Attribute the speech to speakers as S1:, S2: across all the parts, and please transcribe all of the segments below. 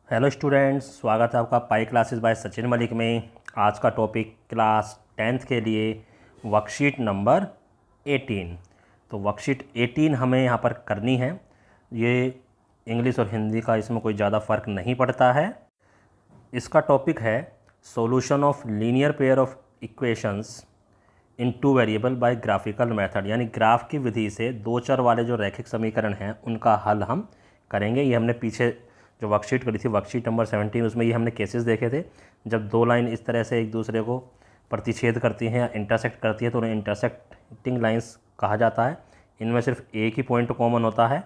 S1: Hello students, स्वागत है आपका pi classes bye Sachin Malik में। आज का टॉपिक क्लास 10th के लिए वर्कशीट नंबर 18। तो वर्कशीट 18 हमें यहाँ पर करनी है। ये इंग्लिश और हिंदी का इसमें कोई ज़्यादा फ़र्क नहीं पड़ता है। इसका टॉपिक है solution of linear pair of equations in two variable bye graphical method, यानी ग्राफ की विधि से दो चर वाले जो रैखिक समीकरण हैं उनका हल हम करेंगे। ये हमने पीछे जो वर्कशीट करी थी, वर्कशीट नंबर 17, उसमें ये हमने केसेस देखे थे। जब दो लाइन इस तरह से एक दूसरे को प्रतिच्छेद करती हैं या इंटरसेक्ट करती है तो उन्हें इंटरसेक्टिंग लाइंस कहा जाता है। इनमें सिर्फ एक ही पॉइंट कॉमन होता है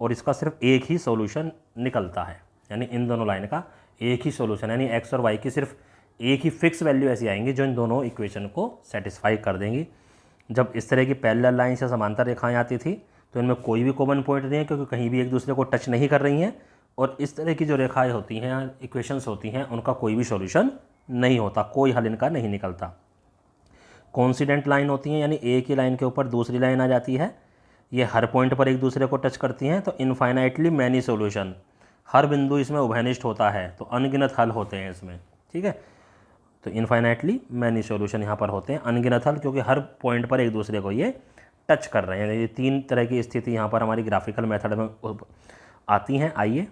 S1: और इसका सिर्फ एक ही सॉल्यूशन निकलता है, यानी इन दोनों लाइन का एक ही सॉल्यूशन, यानी एक्स और वाई की सिर्फ एक ही फिक्स वैल्यू ऐसी आएंगी जो इन दोनों इक्वेशन को सेटिस्फाई कर देंगी। जब इस तरह की पैरेलल लाइन या समांतर रेखाएं आती थी तो इनमें कोई भी कॉमन पॉइंट नहीं है, क्योंकि कहीं भी एक दूसरे को टच नहीं कर रही हैं। और इस तरह की जो रेखाएं होती हैं, इक्वेशंस होती हैं, उनका कोई भी सॉल्यूशन नहीं होता, कोई हल इनका नहीं निकलता। कोइंसिडेंट लाइन होती हैं, यानी एक ही लाइन के ऊपर दूसरी लाइन आ जाती है, ये हर पॉइंट पर एक दूसरे को टच करती हैं, तो इनफाइनाइटली मैनी सॉल्यूशन, हर बिंदु इसमें उभयनिष्ठ होता है, तो अनगिनत हल होते हैं इसमें। ठीक है, तो इनफाइनाइटली मैनी सॉल्यूशन यहाँ पर होते हैं, अनगिनत हल, क्योंकि हर पॉइंट पर एक दूसरे को ये टच कर रहे हैं। ये तीन तरह की स्थिति यहाँ पर हमारी ग्राफिकल मेथड में आती हैं। आइए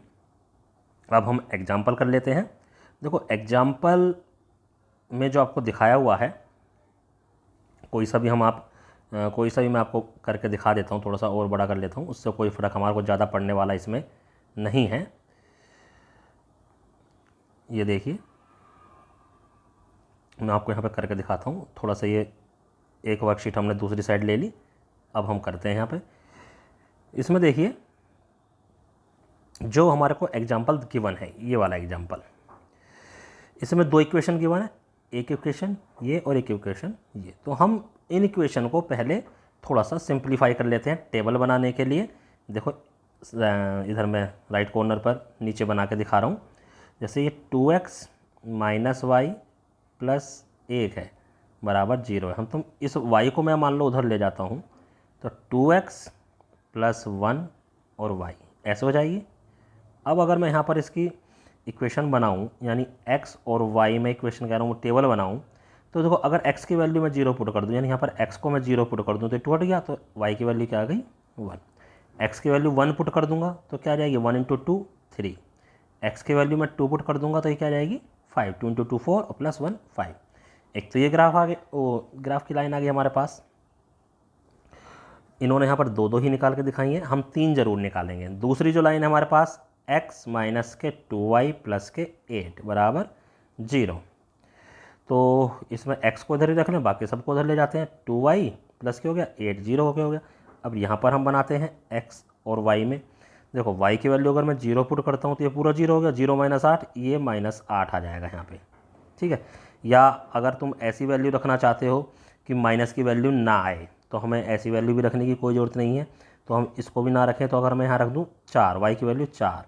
S1: अब हम एग्जाम्पल कर लेते हैं। देखो, एग्जाम्पल में जो आपको दिखाया हुआ है, कोई सा भी मैं आपको करके दिखा देता हूँ, थोड़ा सा और बड़ा कर लेता हूँ, उससे कोई फ़र्क हमारे को ज़्यादा पड़ने वाला इसमें नहीं है। ये देखिए, मैं आपको यहाँ पे करके दिखाता हूँ। थोड़ा सा ये एक वर्कशीट हमने दूसरी साइड ले ली, अब हम करते हैं यहाँ पे। इसमें देखिए, जो हमारे को एग्जाम्पल गिवन है, ये वाला एग्जाम्पल, इसमें दो इक्वेशन गिवन है, एक इक्वेशन ये और एक इक्वेशन ये। तो हम इन इक्वेशन को पहले थोड़ा सा सिंप्लीफाई कर लेते हैं टेबल बनाने के लिए। देखो, इधर मैं राइट कॉर्नर पर नीचे बना के दिखा रहा हूँ। जैसे ये 2x माइनस वाई प्लस 1 है बराबर 0 है। हम तुम इस y को मैं मान लो उधर ले जाता हूँ, तो 2x प्लस 1 और y ऐसे हो जाएगी। अब अगर मैं यहाँ पर इसकी इक्वेशन बनाऊँ, यानी x और y में इक्वेशन कह रहा हूँ, टेबल बनाऊँ, तो देखो, अगर x की वैल्यू मैं 0 पुट कर दूँ, यानी यहाँ पर x को मैं 0 पुट कर दूँ तो 2 हट गया, तो y की वैल्यू क्या आ गई 1। x की वैल्यू 1 पुट कर दूंगा तो क्या आ जाएगी 1 × 2 3। x की वैल्यू मैं 2 पुट कर दूंगा तो ये क्या आ जाएगी 5। 2 × 2 4 और प्लस 1 5। एक तो ये ग्राफ आ गए, वो ग्राफ की लाइन आ गई हमारे पास। इन्होंने यहाँ पर दो दो ही निकाल के दिखाई है, हम तीन जरूर निकालेंगे। दूसरी जो लाइन है हमारे पास, x माइनस के 2y प्लस के 8 बराबर 0। तो इसमें x को इधर ही रख लें, बाकी सबको उधर ले जाते हैं। 2y प्लस के हो गया 8, 0 हो गया। अब यहाँ पर हम बनाते हैं x और y में। देखो, y की वैल्यू अगर मैं 0 पुट करता हूँ तो ये पूरा 0 हो गया, 0 माइनस 8, ये माइनस 8 आ जाएगा यहाँ पे। ठीक है, या अगर तुम ऐसी वैल्यू रखना चाहते हो कि माइनस की वैल्यू ना आए, तो हमें ऐसी वैल्यू भी रखने की कोई ज़रूरत नहीं है, तो हम इसको भी ना रखें। तो अगर मैं यहाँ रख दूँ 4, y की वैल्यू 4,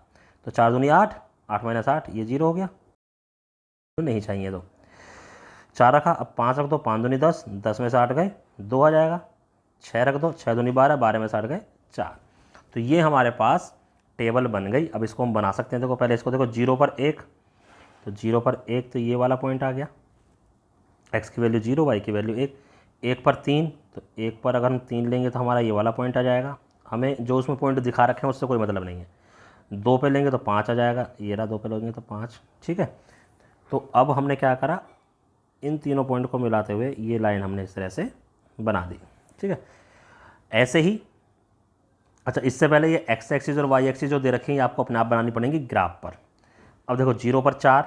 S1: तो 4 दूनी 8, 8 माइनस 8, ये 0 हो गया, तो नहीं चाहिए। तो 4 रखा, अब 5 रख दो, 5 दूनी 10, 10 में से 8 गए 2 आ जाएगा। 6 रख दो, 6 दूनी 12, 12 में से 8 गए 4। तो ये हमारे पास टेबल बन गई। अब इसको हम बना सकते हैं। देखो, पहले इसको देखो, 0 पर 1, तो 0 पर 1, तो ये वाला पॉइंट आ गया। x की वैल्यू 0, y की वैल्यू 1। 1 पर 3, तो 1 पर अगर हम 3 लेंगे तो हमारा ये वाला पॉइंट आ जाएगा। हमें जो उसमें पॉइंट दिखा रखे हैं उससे कोई मतलब नहीं है। 2 पे लेंगे तो 5 आ जाएगा, ये रहा 2 पे लेंगे तो 5। ठीक है, तो अब हमने क्या करा, इन तीनों पॉइंट को मिलाते हुए ये लाइन हमने इस तरह से बना दी। ठीक है, ऐसे ही। अच्छा, इससे पहले ये x एक्सिस और y एक्सिस जो दे रखी है आपको अपने आप बनानी पड़ेंगी ग्राफ पर। अब देखो, 0 पर 4,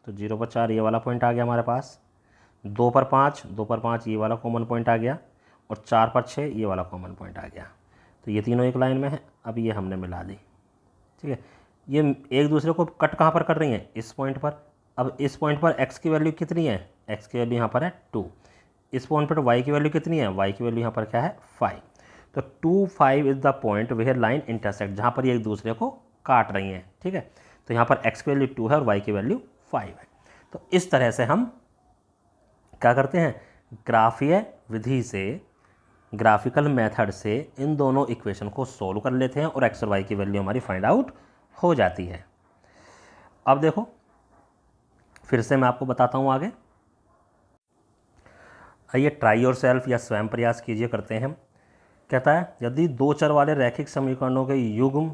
S1: तो 0 पर 4 ये वाला पॉइंट आ गया हमारे पास। 2 पर 5, 2 पर 5 ये वाला कॉमन पॉइंट आ गया, और 4 पर 6 ये वाला कॉमन पॉइंट आ गया। तो ये तीनों एक लाइन में है। अब ये हमने मिला दी। ठीक है, ये एक दूसरे को कट कहाँ पर कर रही हैं, इस पॉइंट पर। अब इस पॉइंट पर x की वैल्यू कितनी है, x की वैल्यू यहाँ पर है 2। इस पॉइंट पर y की वैल्यू कितनी है, y की वैल्यू यहाँ पर क्या है 5। तो 2, 5 is the point where line intersect, जहाँ पर ये एक दूसरे को काट रही हैं। ठीक है, तो यहाँ पर x की वैल्यू 2 है और y की वैल्यू 5 है। तो इस तरह से हम क्या करते हैं, ग्राफीय विधि से, ग्राफिकल मेथड से इन दोनों इक्वेशन को सोल्व कर लेते हैं और x और y की वैल्यू हमारी फाइंड आउट हो जाती है। अब देखो फिर से मैं आपको बताता हूँ आगे। आइए ट्राई योर सेल्फ या स्वयं प्रयास कीजिए करते हैं हम। कहता है यदि दो चर वाले रैखिक समीकरणों के युग्म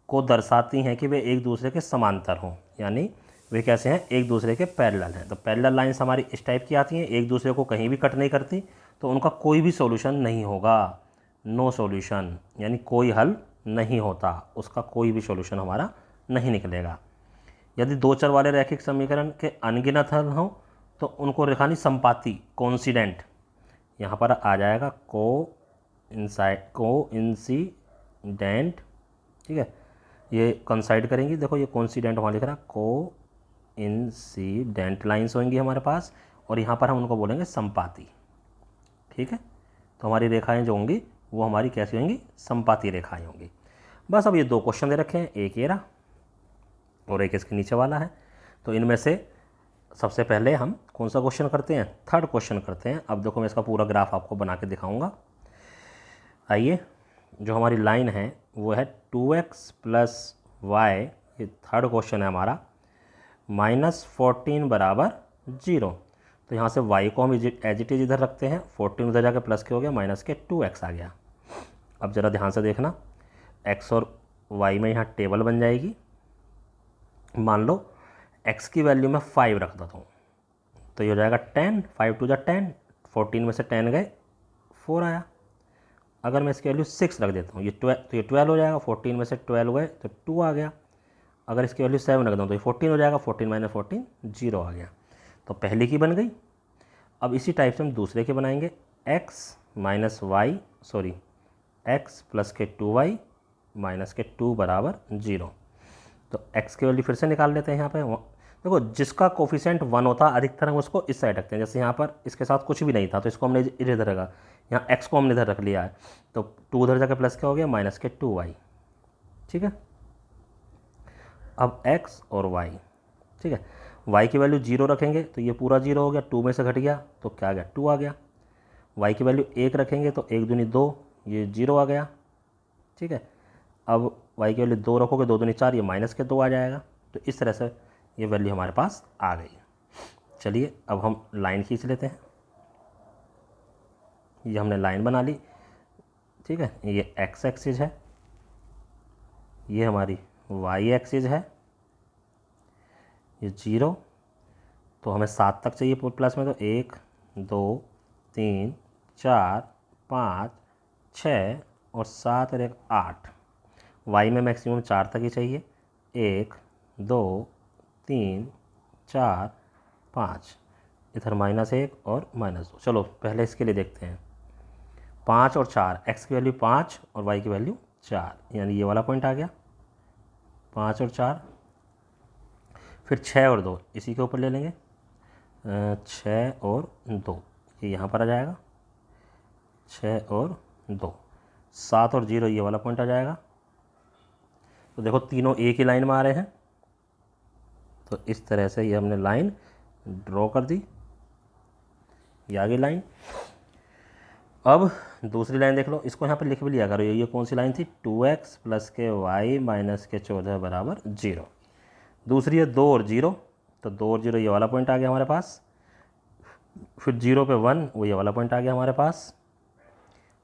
S1: को दर्शाती हैं कि वे एक दूसरे के समांतर हों, यानी वे कैसे हैं, एक दूसरे के पैरेलल हैं। तो पैरेलल लाइंस हमारी इस टाइप की आती हैं, एक दूसरे को कहीं भी कट नहीं करती, तो उनका कोई भी सॉल्यूशन नहीं होगा, नो सॉल्यूशन, यानी कोई हल नहीं होता, उसका कोई भी सॉल्यूशन हमारा नहीं निकलेगा। यदि दो चर वाले रैखिक समीकरण के अनगिनत हल हों तो उनको दिखानी संपाती, कोइंसिडेंट, यहाँ पर आ जाएगा कोइंसिडेंट, ठीक है, ये कंसाइड करेंगी। देखो ये कोइंसिडेंट वहाँ लिख रहा, कोइंसिडेंट लाइंस होंगी हमारे पास, और यहाँ पर हम उनको बोलेंगे संपाती, ठीक है। तो हमारी रेखाएं जो होंगी वो हमारी कैसी होंगी, संपाती रेखाएं होंगी। बस अब ये दो क्वेश्चन दे रखे हैं, एक ये रहा और एक इसके नीचे वाला है। तो इनमें से सबसे पहले हम कौन सा क्वेश्चन करते हैं, थर्ड क्वेश्चन करते हैं। अब देखो मैं इसका पूरा ग्राफ आपको बना के दिखाऊंगा। आइए, जो हमारी लाइन है वो है 2x प्लस वाई, ये थर्ड क्वेश्चन है हमारा, -14 बराबर 0। तो यहाँ से y को हम एज इट इज इधर रखते हैं, 14 उधर जाके प्लस के हो गया, माइनस के 2x आ गया। अब ज़रा ध्यान से देखना, x और y में यहाँ टेबल बन जाएगी। मान लो x की वैल्यू में 5 रख देता हूँ, तो ये हो जाएगा 10, 5 टू जा 10, 14 में से 10 गए 4 आया। अगर मैं इसकी वैल्यू 6 रख देता हूँ, ये 12, तो ये 12 हो जाएगा, 14 में से 12 गए तो 2 आ गया। अगर इसकी वैल्यू 7 रख दूँ तो ये 14 हो जाएगा, 14 माइनस 14 0 आ गया। तो पहली की बन गई। अब इसी टाइप से हम दूसरे के बनाएंगे, x प्लस के 2y माइनस के 2 बराबर 0। तो x की वैल्यू फिर से निकाल लेते हैं। यहाँ पे देखो जिसका कोफिशिएंट 1 होता है अधिकतर हम उसको इस साइड रखते हैं। जैसे यहाँ पर इसके साथ कुछ भी नहीं था तो इसको हमने इधर रखा, यहाँ x को हमने इधर रख लिया है, तो 2 उधर जाकर प्लस क्या हो गया, माइनस के 2y, ठीक है। अब x और y, ठीक है, y की वैल्यू 0 रखेंगे तो ये पूरा 0 हो गया, 2 में से घट गया तो क्या आ गया, 2 आ गया। y की वैल्यू 1 रखेंगे तो 1 दूनी 2, ये 0 आ गया, ठीक है। अब y की वैल्यू 2 रखोगे, 2 दूनी 4, ये माइनस के 2 आ जाएगा। तो इस तरह से ये वैल्यू हमारे पास आ गई। चलिए अब हम लाइन खींच लेते हैं। ये हमने लाइन बना ली, ठीक है। ये x एक्सिस है, ये हमारी y एक्सिस है, ये 0, तो हमें 7 तक चाहिए प्लस में, तो 1 2 3 4 5 6 और 7 और 1 8। y में मैक्सिमम 4 तक ही चाहिए, 1 2 3 4 5, इधर -1 और -2। चलो पहले इसके लिए देखते हैं, 5 और 4, x की वैल्यू 5 और y की वैल्यू 4, यानी ये वाला पॉइंट आ गया, 5 और 4। फिर 6 और 2 इसी के ऊपर ले लेंगे, 6 और 2 ये यहाँ पर आ जाएगा, 6 और 2, 7 और 0 ये वाला पॉइंट आ जाएगा। तो देखो तीनों एक ही लाइन में आ रहे हैं, तो इस तरह से ये हमने लाइन ड्रॉ कर दी, ये आगे लाइन। अब दूसरी लाइन देख लो, इसको यहाँ पर लिख भी लिया करो, ये कौन सी लाइन थी, 2x प्लस के y माइनस के 14 बराबर 0। दूसरी है 2 और 0, तो 2 और 0 ये वाला पॉइंट आ गया हमारे पास। फिर 0 पे 1 वो ये वाला पॉइंट आ गया हमारे पास,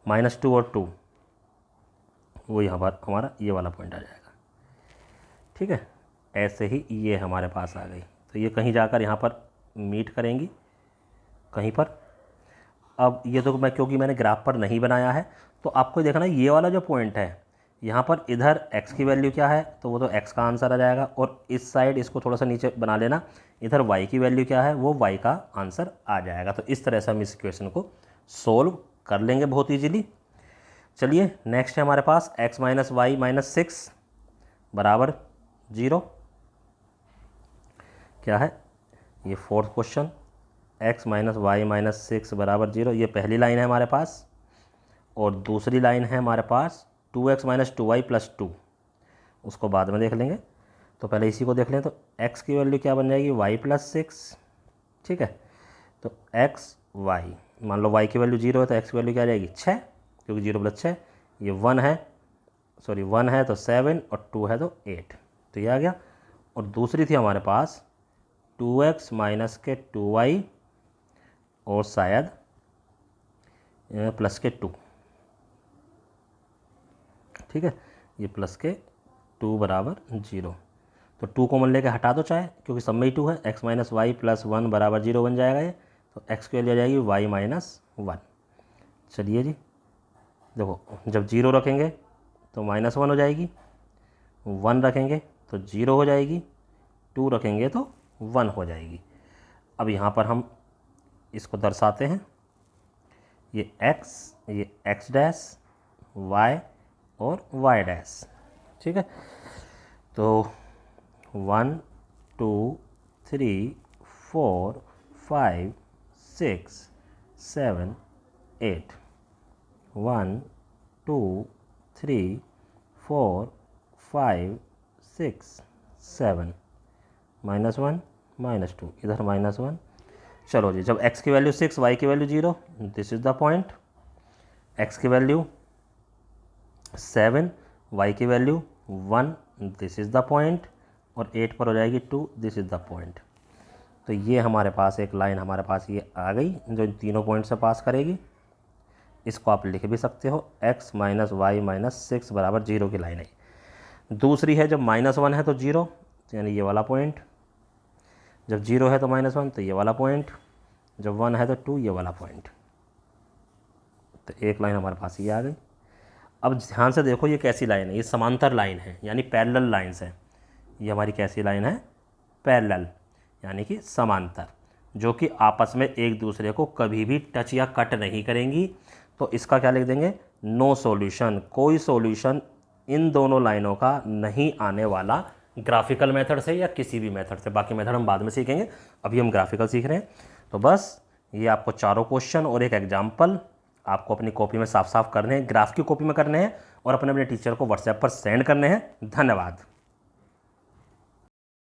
S1: -2 और 2 वो यहाँ पर हमारा ये वाला पॉइंट आ जाएगा, ठीक है। ऐसे ही ये हमारे पास आ गई, तो ये कहीं जाकर यहाँ पर मीट करेंगी कहीं पर। अब ये तो मैं क्योंकि मैंने ग्राफ पर नहीं बनाया है, तो आपको देखना ये वाला जो पॉइंट है यहाँ पर, इधर x की वैल्यू क्या है, तो वो तो x का आंसर आ जाएगा, और इस साइड इसको थोड़ा सा नीचे बना लेना, इधर y की वैल्यू क्या है, वो y का आंसर आ जाएगा। तो इस तरह से हम इस इक्वेशन को सोल्व कर लेंगे बहुत ईजीली। चलिए नेक्स्ट है हमारे पास x माइनस वाई माइनस 6 बराबर 0। क्या है ये fourth question, x minus y minus 6 बराबर 0, ये पहली लाइन है हमारे पास। और दूसरी लाइन है हमारे पास 2x माइनस 2y प्लस 2, उसको बाद में देख लेंगे। तो पहले इसी को देख लें, तो x की वैल्यू क्या बन जाएगी, y प्लस 6, ठीक है। तो x y, मान लो y की वैल्यू 0 है तो x की वैल्यू क्या आ जाएगी 6, क्योंकि 0 प्लस 6, ये 1 है, सॉरी 1 है तो 7 और 2 है तो 8, तो ये आ गया। और दूसरी थी हमारे पास 2x माइनस के 2y और शायद प्लस के 2। ठीक है, ये प्लस के 2 बराबर 0। तो 2 कॉमन लेके हटा दो चाहे, क्योंकि सब में ही 2 है। x माइनस वाई प्लस 1 बराबर 0 बन जाएगा ये। तो x की वैल्यू आ जाएगी y माइनस 1। चलिए जी, देखो जब 0 रखेंगे तो -1 हो जाएगी, 1 रखेंगे तो 0 हो जाएगी, 2 रखेंगे तो 1 हो जाएगी। अब यहाँ पर हम इसको दर्शाते हैं, ये x डैश, y और y डैश। ठीक है, तो 1 2 3 4 5 6 7 8 1 2 3 4 5 6 7 -1 -2, इधर -1। चलो जी, जब x की वैल्यू 6, y की value 0, this is the point. x की वैल्यू 7, y की value 1, this is the point. और 8 पर हो जाएगी 2, दिस इज द पॉइंट। तो ये हमारे पास एक लाइन हमारे पास ये आ गई जो इन तीनों पॉइंट से पास करेगी। इसको आप लिख भी सकते हो, x माइनस वाई माइनस 6 बराबर 0 की लाइन है। दूसरी है जब -1 है तो 0, यानी ये वाला पॉइंट। जब 0 है तो -1, तो ये वाला पॉइंट। जब 1 है तो 2, ये वाला पॉइंट। तो एक लाइन हमारे पास ये आ गई। अब ध्यान से देखो ये कैसी लाइन है, ये समांतर लाइन है, यानी पैरेलल लाइन्स है। ये हमारी कैसी लाइन है? पैरेलल, यानी कि समांतर, जो कि आपस में एक दूसरे को कभी भी टच या कट नहीं करेंगी। तो इसका क्या लिख देंगे? नो सॉल्यूशन, कोई सॉल्यूशन इन दोनों लाइनों का नहीं आने वाला, ग्राफिकल मेथड से या किसी भी मेथड से। बाकी मेथड हम बाद में सीखेंगे, अभी हम ग्राफिकल सीख रहे हैं। तो बस ये आपको चारों क्वेश्चन और एक एग्जाम्पल आपको अपनी कॉपी में साफ साफ करने हैं, ग्राफ की कॉपी में करने हैं और अपने टीचर को व्हाट्सएप पर सेंड करने हैं। धन्यवाद।